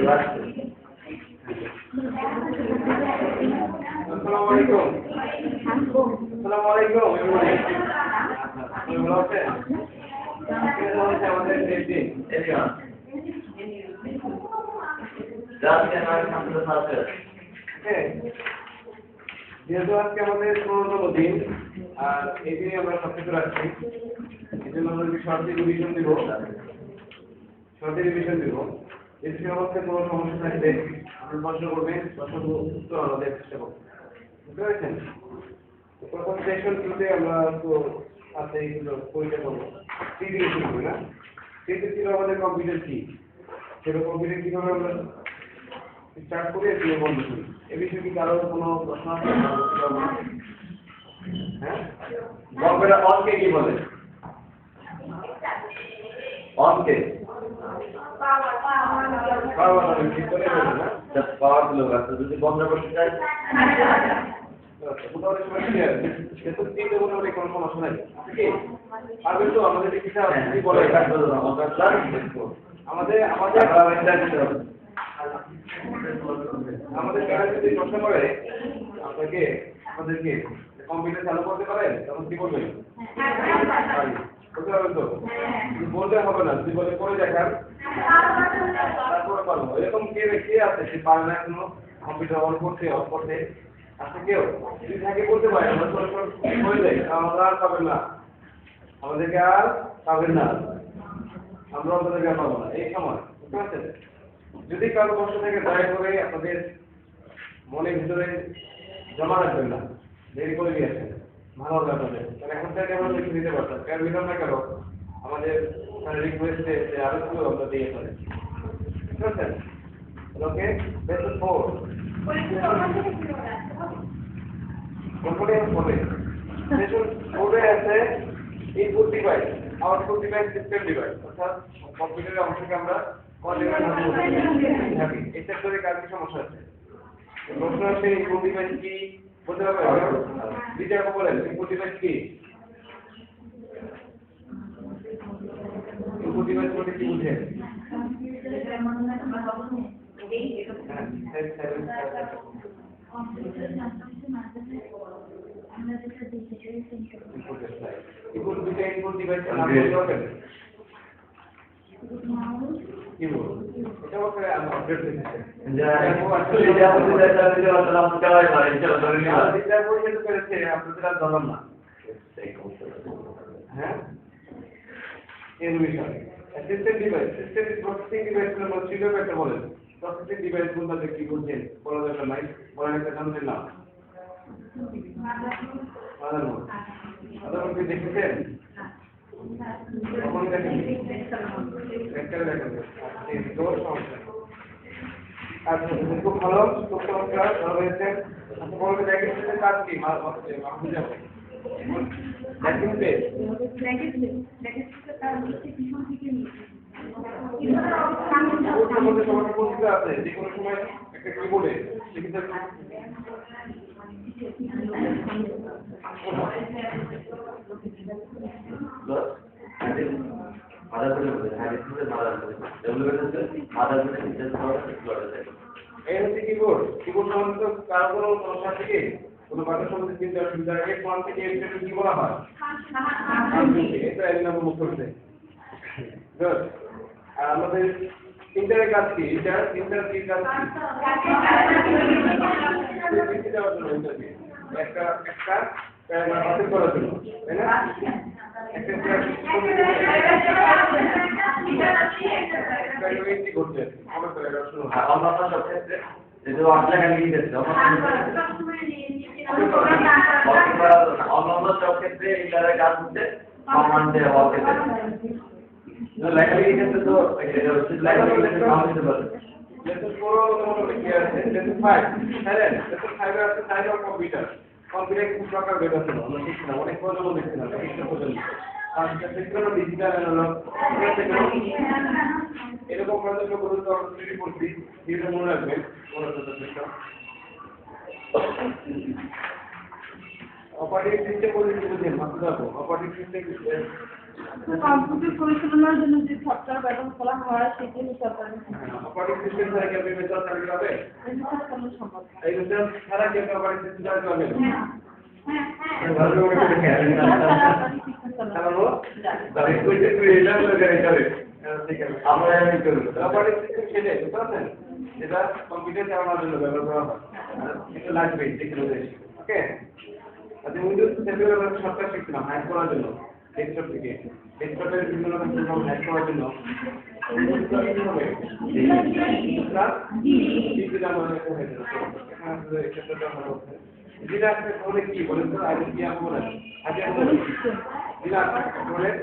Assalamualaikum. Assalamualaikum. যেহেতু আজকে আমাদের ১৫তম দিন আর এই দিনে আমরা সবকিছু রাখছি, এই জন্য আমরা শর্টে রিভিশন দিব। এই সমস্ত কোনো সমস্যা থাকলে আপনি প্রশ্ন করবেন, প্রশ্ন উত্তর আমরা দেওয়ার চেষ্টা করব। বুঝতে পেরেছেন? প্রথম সেশন টুতে আমরা তো আছে এইগুলো পরীক্ষা করবো। থ্রি দিয়ে শুরু করি না? থ্রিতে ছিল আমাদের কম্পিউটার কি, সেটা কম্পিউটার কীভাবে আমরা স্টার্ট করে দিয়ে বন্ধ করি। এ বিষয়ে কি কারোর কোনো প্রশ্ন আছে? হ্যাঁ, কম্পিউটার অনকে কি বলে? অনকে পাওয়ার লোক আছে, যদি বন্ধ করতে চাই মোটামুটি সময় ক্লিয়ার। কিন্তু তিনটে মোটামুটি কোনো সমস্যা নাই। কি পারবেন তো? আমাদের কিছু কি বলে আমাদের যারা যদি প্রশ্ন করে আপনাদেরকে কম্পিউটার চালু করতে পারেন, তখন কি বলবেন? বুঝতে পারবেন তো? বলতে হবে না, যদি বলে করে দেখান তারপরে পারবো। এরকম কে আছে সে পারে না এখনো কম্পিউটার অন করতে অফ করতে? আছে কেউ? যদি থাকে বলতে পারে, আমরা হয়ে যাই, আমরা আর পাবেন না, আমাদেরকে আর পাবেন না, আমরা আপনাদেরকে আর পাবো না এই সময়। বুঝতে পারছেন? যদি কারো কষ্ট থেকে দয়া করে আপনাদের মনের ভিতরে জমা রাখবেন না, দেরি করে দিয়েছেন, ভালো হবে আপনাদের। কারণ এখন থেকে আমরা লিখে দিতে পারতাম, কারণ ভিতর না কেন আমাদের রিকোয়েস্টে যে আরো কিছু আমরা দিয়ে ফেলেন। বুঝতে পারছেন? ওকে, লেসন 4 সেশন 4 আছে input device, output device, system device. অর্থাৎ কম্পিউটারের অংশকে আমরা থাকি। এই সেক্টরে কার কি সমস্যা আছে? প্রশ্ন আছে ইনপুট ডিভাইস কি বলতে পারবে? দ্বিতীয় বলেন ইনপুট ডিভাইস কি? ইনপুট ডিভাইস বলতে কি বুঝেন? ইনপুট ডিভাইস আপডেট হ্যাঁ, এর বিষয় system device, system processing device একটা বলেন। প্রসেসিং ডিভাইস বলতে কি বুঝছেন? বলা দরকার নাই, বলেন একটা জানতেন না। মাদারবোর্ড কি দেখেছেন? কখন দেখেন? আচ্ছা, খুব ভালো, খুব চমৎকার, ভালো হয়েছে। আচ্ছা, বলতে দেখেন কাজ কি? আছে যে কোনো সময় একটা কিবোর্ডে এই হচ্ছে কিবোর্ড। কিবোর্ড সম্বন্ধে কারো কোনো সমস্যা থেকে কোনো বাচ্চার সম্বন্ধে চিন্তা অসুবিধা এই ফোন থেকে কি বলা হয়? এটা এক নম্বর মুখ করছে। আর আমাদের ইন্টারের কাজ কি? ইন্টার কি কাজ কি? একটা হাসিল করার জন্য, তাই না? করছে অন্যান্য সব ক্ষেত্রে ইন্টারের কাজ হচ্ছে কমান্ডে হওয়ার ক্ষেত্রে লেখালেখির ক্ষেত্রে তো লেখালেখি নাম দিতে পারে। লেসন 4 কি আছে? Lesson 5 silent. লেসন 5 এর আছে সাইড অফ কম্পিউটার। কম্পিউটার কোন প্রকার বের ছিল আমরা শিখছিলাম, অনেক প্রজন্ম দেখছিলাম, একটা প্রজন্ম। আর সেটা ডিজিটাল অ্যানালগ এরকম প্রজন্ম গুলো তো আমরা তৈরি করছি, এটা মনে রাখবেন। অপারেটিং সিস্টেম বলে কি বুঝেন? মাত্র দেখো অপারেটিং সিস্টেম কম্পিউটার পরিচালনার জন্য যে সফটওয়্যার ব্যবহার করা হয় সেটি হচ্ছে আপনার অপারেটিং সিস্টেম ছাড়া কি আপনি মেথড চালাতে পারবেন? সম্ভব। এই মেথড ছাড়া কি আপনি অপারেটিং সিস্টেম চালাতে পারবেন? চালানো? তাহলে কইতে তুই এটা লাগাই যাবে। ঠিক আছে। আমরা আমি করব। অপারেটিং সিস্টেম সেটাই, বুঝতে পারছেন? যেটা কম্পিউটার চালানোর জন্য ব্যবহার করা হয়। এটা লাগবে টেকনোলজি। ওকে? আচ্ছা উইন্ডোজ 7 এর আমরা সফটওয়্যার শিখছিলাম হ্যাক করার জন্য ডেস্কটপ থেকে। ডেস্কটপের বিভিন্ন প্রোগ্রাম হ্যাক করার জন্য যেটা আপনি বলে কি বলেন তো আগে কি আপনি বলেন আগে বলেন যেটা আপনি বলেন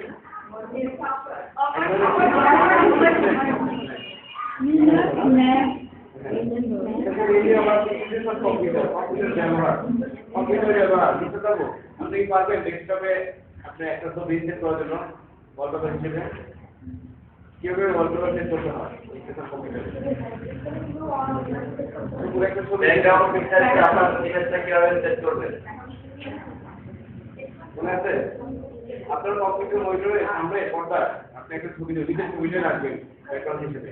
আপনি কি পারবেন ডেস্কটপে আপনি একটা ছবি সেট করার জন্য ওয়ালপেপার হিসেবে কিভাবে ওয়ালপেপার সেট করতে হয় মনে আছে আপনার কম্পিউটার মনিটরে সামনে পর্দা আপনি একটা ছবি নিজের ছবিটা রাখবেন ব্যাকগ্রাউন্ড হিসেবে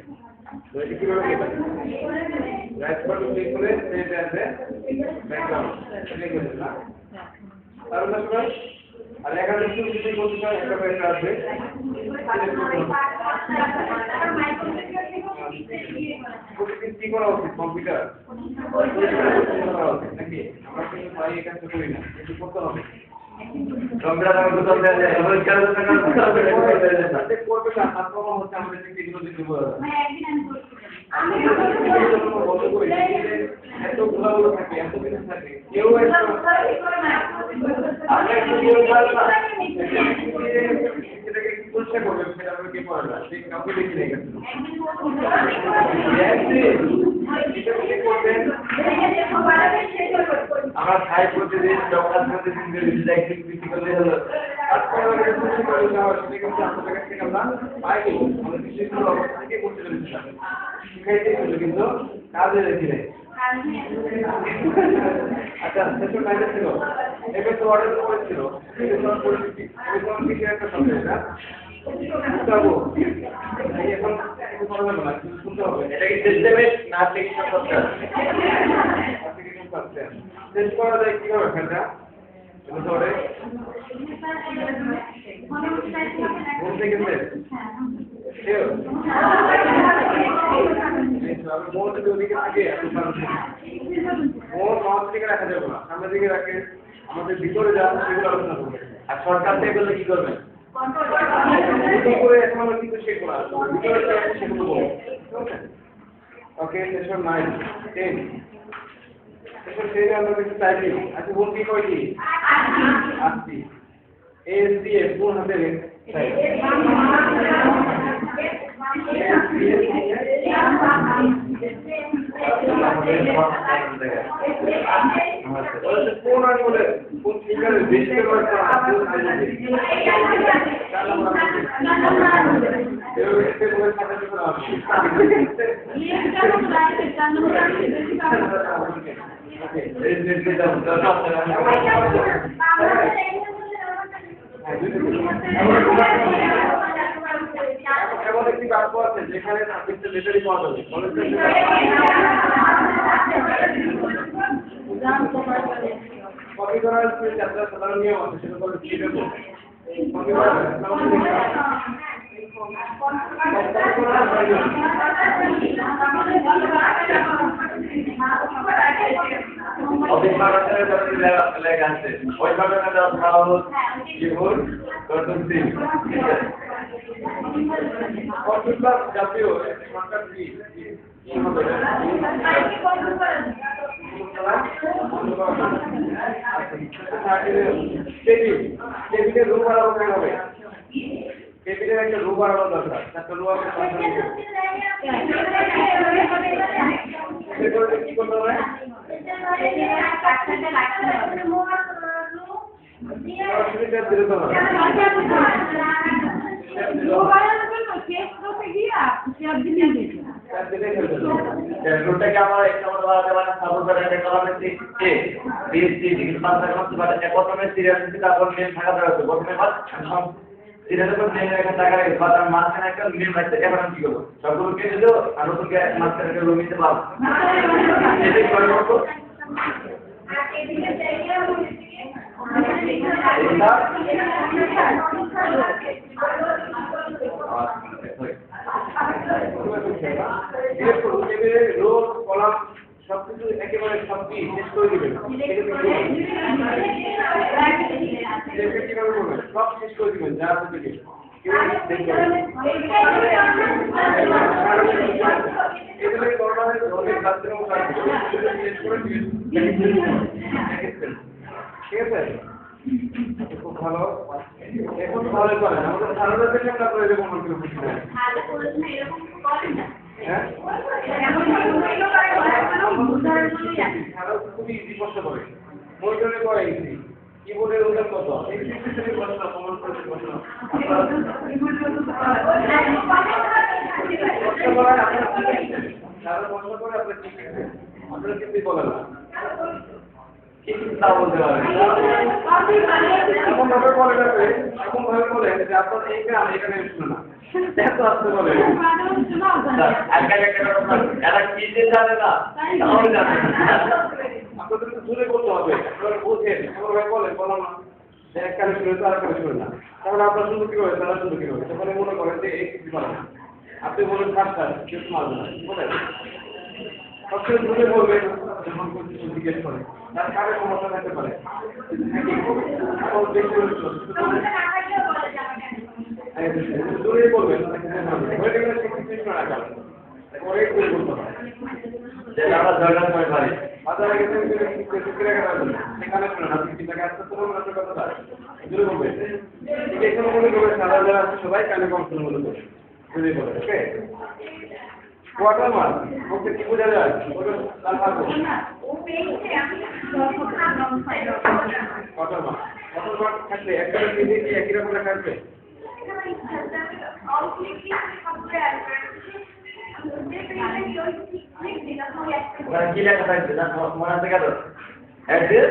তো এটা কিভাবে করবেন রাইট বাটন ক্লিক করে সেভ অ্যাজ ব্যাকগ্রাউন্ড এটা করবেন না তার মানে সবাই আর এখানে একটু যদি করতে চাই একটা ব্যাকগ্রাউন্ড আসবে কি করা উচিত কম্পিউটার করা উচিত নাকি আমরা কিন্তু ভাই এই কাজটা করি না কিন্তু করতে হবে আমরা খাই প্রতিদিন জগন্নাথ প্রতিদিন বিক্রি করলে হলো কিন্তু কাজে রেখে দেয় আচ্ছা সেটা কাজে ছিল এবার তো অর্ডার করেছিল পরিস্থিতি একটা সন্দেহ না এখন করা যাবে না শুনতে হবে এটা কি সিস্টেমে না অ্যাপ্লিকেশন করতে হবে অ্যাপ্লিকেশন করতে চেঞ্জ করা যায় কিভাবে ফেলটা ধরে বলতে গেলে মোট ওদিকে থাকে মোট মাছ দিকে রাখা যাবে না সামনের দিকে রাখে আমাদের ভিতরে যা সেগুলো আলোচনা করবে আর শর্টকাট থেকে বললে কি করবেন ওকে সেশন 9 10 সেশন 10 আমরা কিছু টাইপিং আচ্ছা বল কি কয়টি 8টি এসডিএফ কোন হাতে কোন আঙুলে কোন ফিঙ্গারে বেশি ব্যবহার করা এমন একটি বাক্য আছে যেখানে লেটারই পাওয়া যাবে কপি করার যাত্রা সাধারণ নিয়ম আছে সেটা বলে কি দেবো কপি করার জাতীয় সরকার কি টেবিলের রু বাড়ানো হবে টেবিলের একটা রু বাড়ানো দরকার একটা রু কি করতে হবে রুটটাকে আমার এক নম্বর বাড়াতে পারে সাবধানে কলামে C B C degree pass করতে পারে প্রথমে সিরিয়াল তারপর মেন থাকা দরকার প্রথমে যেটা যখন প্লেন রেখা টাকা রেখে বা তার মাঝখানে একটা মিলিয়ন রাখতে এখন আমি কি করবো সবগুলো কেটে দেবো আর নতুনকে মাঝখানে একটা রুম নিতে পারবো এটাই করে করবো রোড কলাম সবকিছু একেবারে সবটি শেষ করে দিবেন কিভাবে করবেন সব শেষ করে দিবেন যা আছে থেকে এগুলো করোনা অনেক বাচ্চারা শেষ করে দিবেন ঠিক আছে খুব ভালো এখন ভালো করেন আমাদের সারাটা থেকে আমরা করে দেবো মনে করে বুঝি না হ্যাঁ খুবই ইজি করতে পারে মনিটরে করে ইজি কিবোর্ডের ওজন কত সারা বছর করে আপনার ঠিক আছে আপনারা কিন্তু বলেন না কিন্তু তা বলতে পারেন এমন ভাবে বলে যাবে এমন ভাবে বলে যে আপনার এই গ্রাম এখানে শুনে না এত আসতে বলে আপনাদের তো জুড়ে করতে হবে আপনারা বোঝেন এমন ভাবে বলেন বলো না যে এক কানে শুনে তো আর কানে শুনে না তাহলে আপনার শুধু কি হবে তারা শুধু কি হবে তখন মনে করেন যে এই কিছু পারে না আপনি বলেন সাতটা কেউ মারবে না বলেন সবচেয়ে জুড়ে বলবেন যখন কিছু জিজ্ঞেস করে তার কারে সমস্যা থাকতে পারে জোরে বলবেন ওইটা গেলে শিক্ষিত না কারণ ওরে করে বলতে হবে যে আমরা জয়গান করে পারি বাজারে গেছে শিক্ষিত রাখা যাবে সেখানে শুনে না শিক্ষিত টাকা আসতে তো মনে কথা জোরে বলবেন ঠিক এখানে মনে করবেন সারা যারা আছে সবাই কানে কম শুনে মনে করবে জোরে বলে ওকে কোয়ার্টার মার্ক ওকে কি বোঝা যায় ওটা লাল মার্ক কোয়ার্টার মার্ক থাকলে একটা মিলে কি একই রকম লেখা আসবে কি লেখা থাকবে না মনে আছে কেন অ্যাড্রেস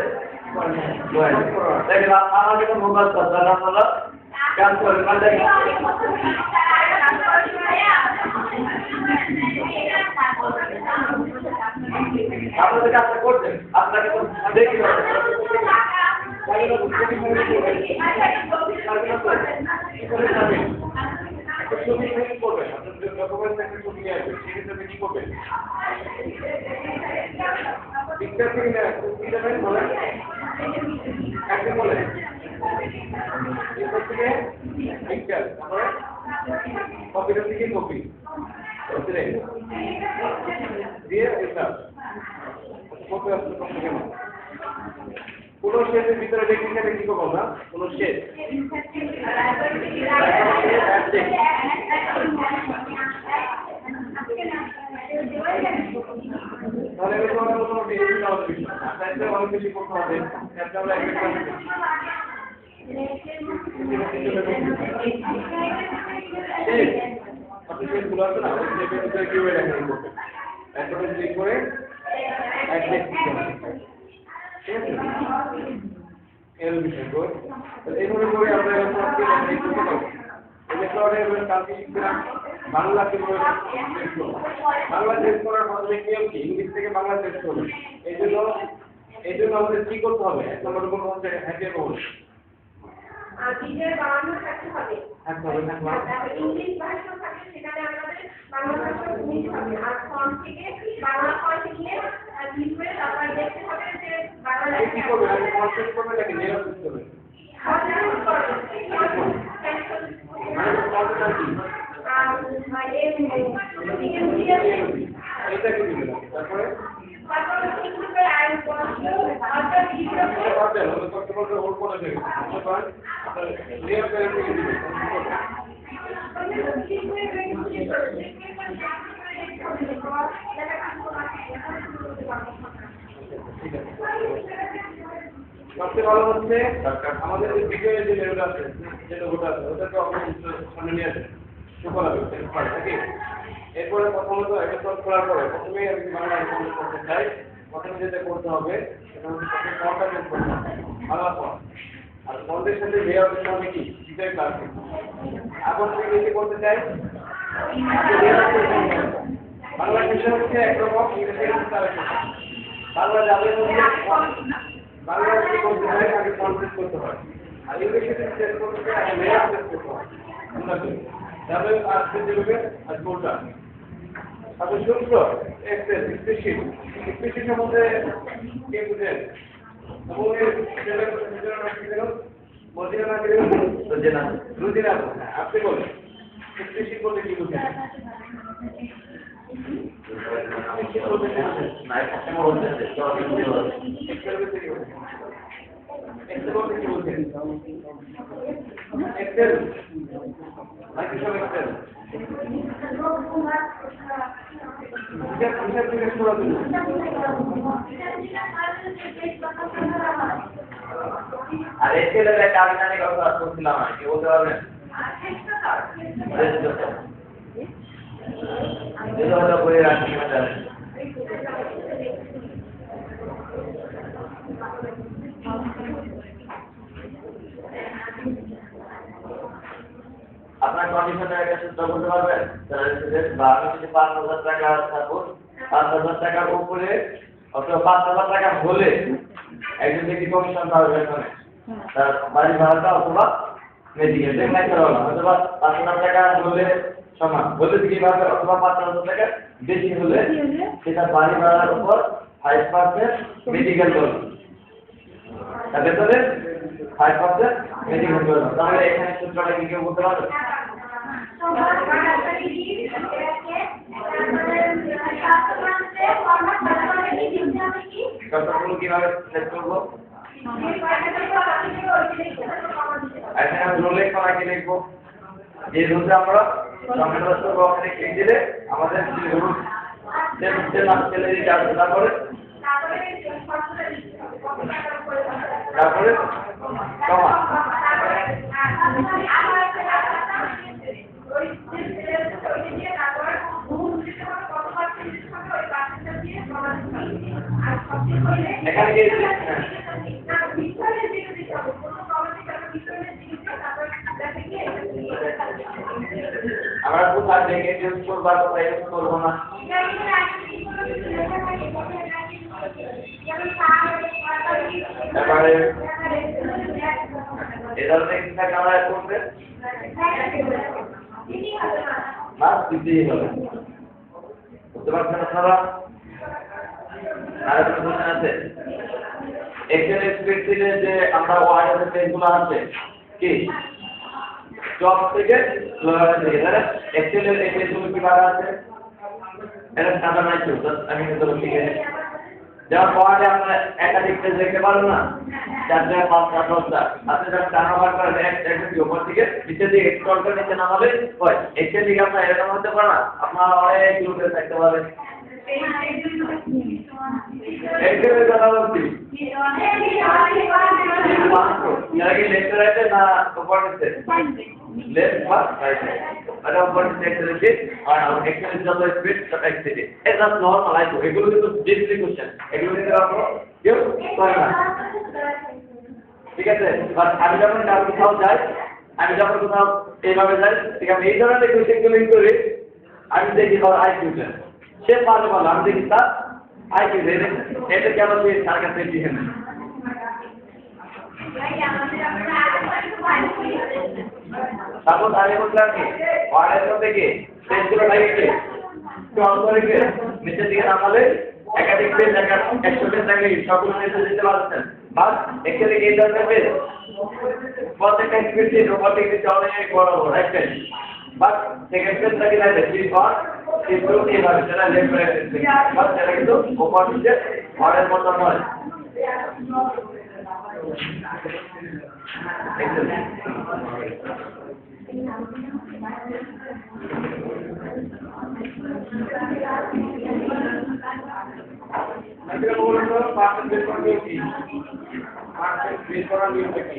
দেখেন আমাকে তো মোবাইল করতে আপনারা কাজ করেন না দেখেন আপনাদের কাজটা করছেন আপনাকে তো দেখি ছবি করবেন আপনাদের ডকুমেন্টস একটা ছবি নিয়ে আসবেন সেই হিসাবে কি করবেন পিকচার থেকে কি দেবেন বলেন একদম বলেন এরপর থেকে পিকচার তারপরে কপিটার থেকে কপি দিয়ে এটা কপি আসলে কপি কেন কোন শেষের ভিতরে দেখি না কি করবো না কোন শেষ তাহলে এগুলো আমাদের কোনো বেশি না হবে আচ্ছা অনেক বেশি করতে হবে তাহলে আমরা আপনি শেষ গুলো আছে না ওই যে কি হয়ে রাখেন করতে একটা ক্লিক করে অ্যাড্রেস ঠিক আছে এর বিষয় তো এইভাবে করে আমরা সবকে লেখাই করতে পারবো এই যে আমরা কালকে শিখলাম বাংলা কিভাবে টেস্ট করব বাংলা টেস্ট করার মাধ্যমে নিয়ম কি ইংলিশ থেকে বাংলা টেস্ট করব এইজন্য আমাদের কি করতে হবে এক নম্বর কোন হচ্ছে হ্যাপি বল নিজের বানানো থাকতে হবে ইংলিশ ভাষা থাকে সেখানে আমাদের বাংলা ভাষা নিতে হবে আর ফন্ট থেকে বাংলা ফন্ট নিয়ে লিখে তারপর দেখতে হবে যে বাংলা কি করবে আমি কনসেপ্ট করবে নাকি নেওয়া করবে এটা কি দিবেন তারপরে সবচেয়ে ভালো হচ্ছে আমাদের যে ভিডিও যে লেভেলটা আছে যে লোগোটা আছে ওটাকে সামনে নিয়ে আসে সুফল হবে নাকি এরপরে প্রথমত এটা সলভ করার পরে প্রথমেই আমি বাংলা ইনফরমেশন করতে চাই প্রথমে যেটা করতে হবে সেটা হচ্ছে ফর্মটা চেঞ্জ করতে হবে বাংলা ফর্ম আর বন্ধের সাথে মেয়ে অফিস হবে কি শীতের ক্লাসে। এখন থেকে কি করতে চাই? বাংলা বিষয় হচ্ছে একরকম, ইংরেজি হচ্ছে আরেকরকম। বাংলা যাদের মধ্যে বাংলা যদি করতে হয় আগে কনসেপ্ট করতে হয়, আর ইংরেজি যদি চেঞ্জ করতে হয় আগে মেয়ে অফিস করতে হয়। তবে আসতে দেবে আর কোনটা তারপর সূত্র এক্সেল স্প্রেডশিট স্প্রেডশিট সম্বন্ধে কে বুঝেন? এবং আপনি বলেন স্প্রেডশিট বলতে কি বুঝেন? এক্সেল মাইক্রোসফট এক্সেল হিসাব নিকাশ করার জন্য। আর এক্সেলের একটা আমি জানি কথা করছিলাম আর কি বলতে পারবেন? যেটা হলো করে রাখি জানেন। আপনার কন্ডিশনের একটা সূত্র বলতে পারবেন? বা আমি যদি ৫,০০০ টাকা থাকবো, ৫,০০০ টাকার উপরে অথবা ৫,০০০ টাকা হলে একজন ব্যক্তি কমিশন পাবে বেতনে, তার বাড়ি ভাড়াটা অথবা মেডিকেল অথবা ৫,০০০ টাকা হলে সমান বলে দিকে পাবে, অথবা ৫,০০০ টাকা বেশি হলে সেটা বাড়ি ভাড়ার উপর 5% মেডিকেল করবে, তার বেতনে 5% মেডিকেল করবে। তাহলে এখানে সূত্রটা কি কেউ বলতে পারবে? শর্তগুলো কিভাবে সিলেক্ট করবো? এখানে আমি রোলে কি লিখবো? যে রুলটা আমরা সংখ্যাগত বক্সে ক্লিক দিলে আমাদের যে রুল যে নাম স্যালারি চার্জ তারপরে কমা এখানে কি আমরা কোথায় দেখে ইউজ করবো আর কোথায় ইউজ করবো না? তারপরে এটা থেকে আমরা করবে মাস দিতেই হবে। বুঝতে পারছেন আপনারা? আর একটা প্রশ্ন আছে, এক্সেল স্প্রেডশিটে যে আমরা ওয়ার্ডের পেজগুলো আছে কি জব থেকে লোয়ার থেকে এক্সেল এর এই পেজগুলো কি বাড়া আছে? এটা সাদা নাই তো আমি কিন্তু লিখে যেমন ওয়ার্ডে আমরা একাধিক পেজ দেখতে পারবো না, 4টা 5টা 10টা আপনি যখন টানা বার করেন একদম উপর থেকে নিচে দিকে স্ক্রল করে নিচে নামালে হয় এক্সেল দিকে আপনার এরকম হতে পারে না, আপনার অনেক গ্রুপে থাকতে পারে। এক্সেলের কথা বলছি এরা কি লেফট রাইটে না উপর নিচে? লেফট বা রাইট, এটা উপর নিচে এক্সেলের দিক আর এক্সেলের যত স্পিড তত এক্সেলে এটা নরমাল আইতো। এগুলো কিন্তু ডিপলি কোশ্চেন, এগুলো কিন্তু আপনারা কেউ করে না, ঠিক আছে? বাট আমি যখন কোথাও যাই, আমি যখন কোথাও এইভাবে যাই, ঠিক আছে, এই ধরনের কোশ্চেনগুলো করে আমি দেখি ওর আইকিউটা সে পারবে বলো, আমি দেখি তার আইকিউ এটা কেন তুই তার কাছে দিয়ে না। তারপর আমি বললাম কি ওয়ার্ডের মধ্যে কি পেজগুলো লাগিয়ে স্ক্রল করে গিয়ে নিচের দিকে নামালে একাধিক পেজ দেখা 100 পেজ থাকে সবগুলো নিচে দিতে পারছেন। বাস এখানে এই ধরনের পেজ প্রত্যেকটা স্প্রেডশিট রোবটিক অনেক বড় বড় রাইট। বাস সেকেন্ড পেজ থেকে না বেশি পার কিন্তু এইভাবে সেটা লেফট রাইট বাস সেটা কিন্তু উপর নিচে ওয়ার্ডের মতো নয়। আজকে বলুন তো পার্সেন্ট বের করার নিয়ম কি? পার্সেন্ট বের করার নিয়মটা কি?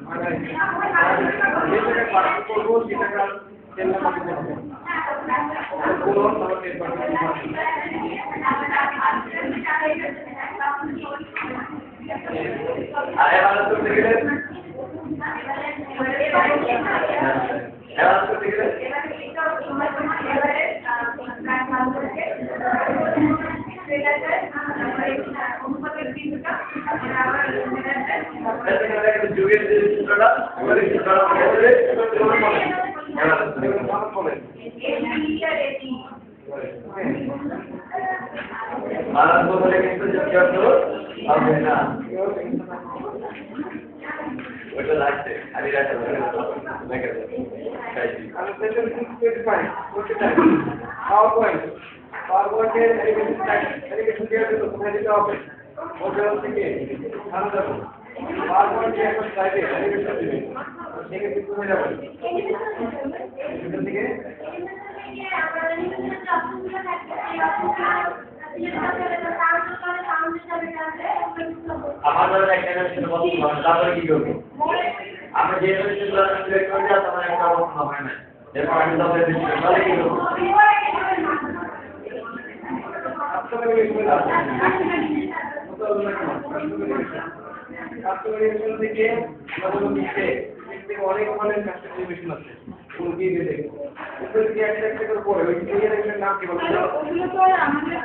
মানে আর এবার করতে গেলে এবার করতে গেলে যুগের যে সূত্রটা ওই সূত্রটা বলে মারার বদলে কিন্তু যোগ্য হবে না ওটা লাগছে আমি রাখতে আমার ধরে একটা তারপরে কি করবো আমরা যে সিলেক্ট করে যাই তোমার একটা অবস্থা হয় না এরপর আমি তাহলে কি করবো অনেক ধরনের কাস্টমাইজেশন আছে মুরগি দিয়ে একটা একটা করে পড়ে ওই নাম কি বলবো ওগুলো তো আমাদের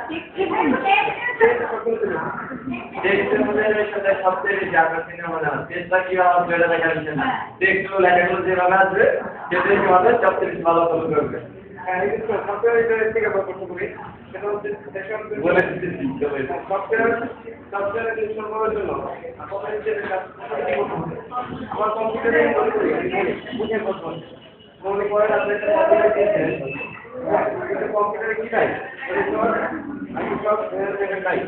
টেক্সটের মধ্যে সাথে সবচেয়ে বেশি আকর্ষণীয় মনে হয় টেক্সটটা কিভাবে বেড়ে দেখা যাচ্ছে না টেক্সটগুলো লেখাগুলো যেভাবে আসবে সেটাই কিভাবে সবচেয়ে বেশি ভালো ফলো করবে হ্যাঁ এই তো সফটওয়্যার থেকে আমরা প্রশ্ন করি সেটা হচ্ছে বলে দিচ্ছি সফটওয়্যার ইনস্টল করার জন্য আমার কম্পিউটারে মনে করি বুঝে প্রশ্ন মনে করেন আপনি একটা কম্পিউটার দিয়েছেন কম্পিউটারে কি নাই আমি সব নাই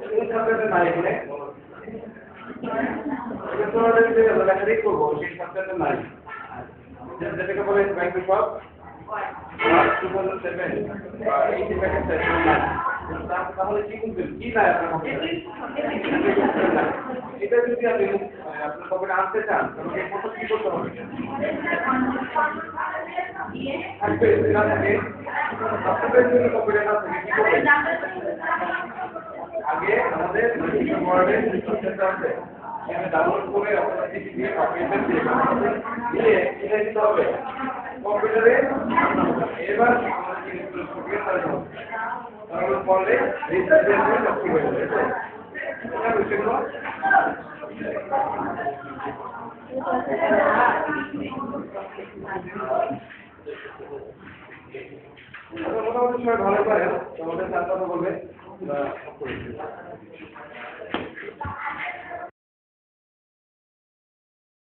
কোন সফটওয়্যারটা নাই এখানে এটা তো আমরা লেখালেখি করবো সেই সফটওয়্যারটা নাই যেটাকে বলে মাইক্রোসফট 2007 তাহলে কি করবেন কি নাই আপনার কম্পিউটারে এটা যদি আপনি আপনার কম্পিউটার আনতে চান তাহলে কত কি করতে হবে থাকবে না থাকে সফটওয়্যার জন্য কম্পিউটার না থাকে কি করবেন আগে আমাদের ওয়ার্ডের সফটওয়্যারটা আছে এটা ডাউনলোড করে আপনারা সিডি দিয়ে কম্পিউটার দিয়ে এটা দিতে হবে কম্পিউটারে এবার আমরা কি ইনস্টল করব তাহলে পরে রিসার্চ করে সবকিছু হয়ে যাবে তো এটা বুঝছো মোটামুটি সবাই ভালো পারেন আমাদের ছাত্ররা বলবে